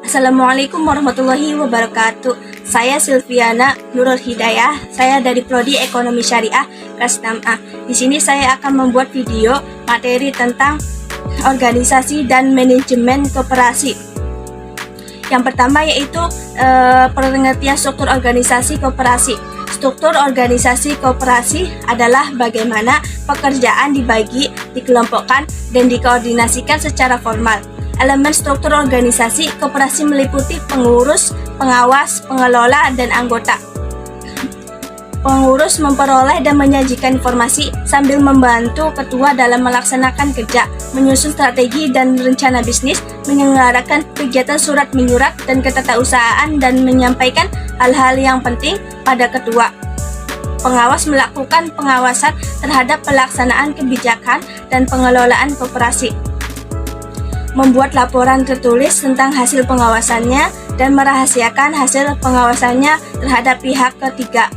Assalamualaikum warahmatullahi wabarakatuh. Saya Silviana Nurul Hidayah. Saya dari Prodi Ekonomi Syariah kelas 6A. Di sini saya akan membuat video materi tentang organisasi dan manajemen koperasi. Yang pertama yaitu pengertian struktur organisasi koperasi. Struktur organisasi koperasi adalah bagaimana pekerjaan dibagi, dikelompokkan, dan dikoordinasikan secara formal. Elemen struktur organisasi koperasi meliputi pengurus, pengawas, pengelola, dan anggota. Pengurus memperoleh dan menyajikan informasi sambil membantu ketua dalam melaksanakan kerja, menyusun strategi dan rencana bisnis, menyelenggarakan kegiatan surat menyurat dan ketatausahaan, dan menyampaikan hal-hal yang penting pada ketua. Pengawas melakukan pengawasan terhadap pelaksanaan kebijakan dan pengelolaan koperasi, membuat laporan tertulis tentang hasil pengawasannya dan merahasiakan hasil pengawasannya terhadap pihak ketiga.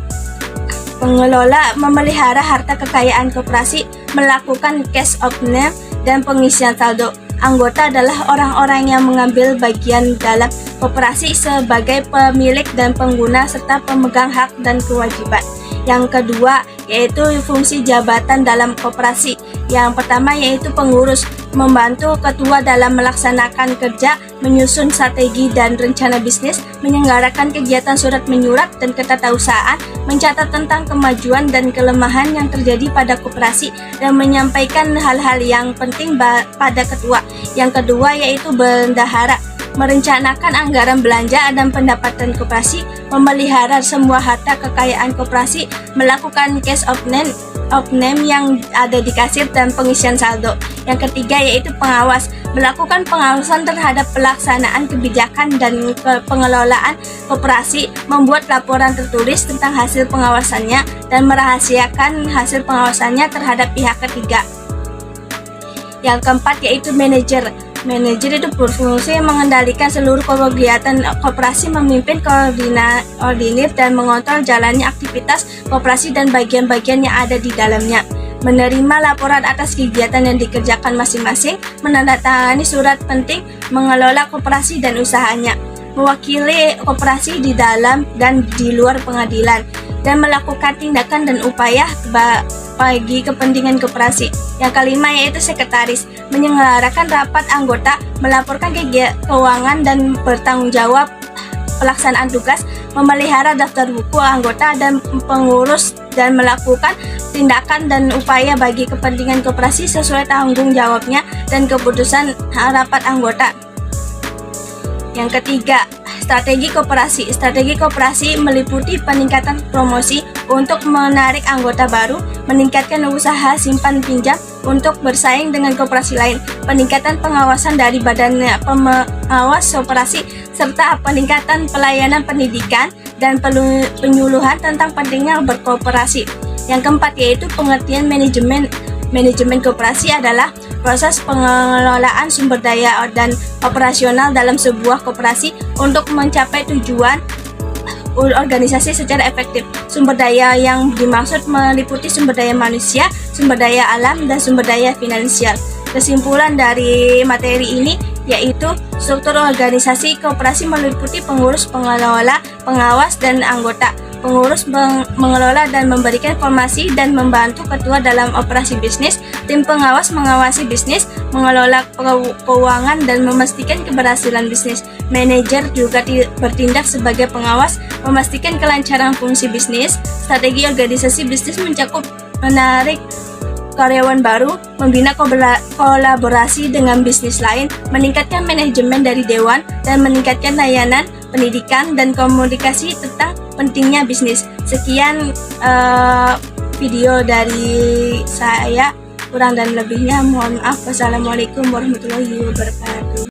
Pengelola memelihara harta kekayaan koperasi, melakukan cash of name dan pengisian saldo. Anggota adalah orang-orang yang mengambil bagian dalam koperasi sebagai pemilik dan pengguna serta pemegang hak dan kewajiban. Yang kedua yaitu fungsi jabatan dalam koperasi. Yang pertama yaitu pengurus, membantu ketua dalam melaksanakan kerja, menyusun strategi dan rencana bisnis, menyelenggarakan kegiatan surat menyurat dan ketatausahaan, mencatat tentang kemajuan dan kelemahan yang terjadi pada koperasi, dan menyampaikan hal-hal yang penting pada ketua. Yang kedua yaitu bendahara, merencanakan anggaran belanja dan pendapatan koperasi, memelihara semua harta kekayaan koperasi, melakukan cash of name yang ada di kasir dan pengisian saldo. Yang ketiga yaitu pengawas, melakukan pengawasan terhadap pelaksanaan kebijakan dan pengelolaan koperasi, membuat laporan tertulis tentang hasil pengawasannya dan merahasiakan hasil pengawasannya terhadap pihak ketiga. Yang keempat yaitu manajer. Manajer itu berfungsi mengendalikan seluruh kegiatan koperasi, memimpin, koordinir, dan mengontrol jalannya aktivitas koperasi dan bagian-bagian yang ada di dalamnya. Menerima laporan atas kegiatan yang dikerjakan masing-masing, menandatangani surat penting, mengelola koperasi dan usahanya, mewakili koperasi di dalam dan di luar pengadilan, dan melakukan tindakan dan upaya bagi kepentingan koperasi. Yang kelima yaitu sekretaris, menyelenggarakan rapat anggota, melaporkan keuangan dan bertanggung jawab pelaksanaan tugas, memelihara daftar buku anggota dan pengurus, dan melakukan tindakan dan upaya bagi kepentingan koperasi sesuai tanggung jawabnya dan keputusan rapat anggota. Yang ketiga, strategi koperasi. Strategi koperasi meliputi peningkatan promosi untuk menarik anggota baru, meningkatkan usaha simpan pinjam untuk bersaing dengan koperasi lain, peningkatan pengawasan dari badan pengawas koperasi, serta peningkatan pelayanan pendidikan dan penyuluhan tentang pentingnya berkooperasi. Yang keempat yaitu pengertian manajemen. Manajemen koperasi adalah proses pengelolaan sumber daya dan operasional dalam sebuah koperasi untuk mencapai tujuan organisasi secara efektif. Sumber daya yang dimaksud meliputi sumber daya manusia, sumber daya alam, dan sumber daya finansial. Kesimpulan dari materi ini yaitu struktur organisasi koperasi meliputi pengurus, pengelola, pengawas, dan anggota. Pengurus mengelola dan memberikan informasi dan membantu ketua dalam operasi bisnis. Tim pengawas mengawasi bisnis, mengelola keuangan, dan memastikan keberhasilan bisnis. Manajer juga bertindak sebagai pengawas, memastikan kelancaran fungsi bisnis. Strategi organisasi bisnis mencakup menarik karyawan baru, membina kolaborasi dengan bisnis lain, meningkatkan manajemen dari dewan, dan meningkatkan layanan, pendidikan, dan komunikasi tentang pentingnya bisnis. Sekian video dari saya, kurang dan lebihnya mohon maaf. Wassalamualaikum warahmatullahi wabarakatuh.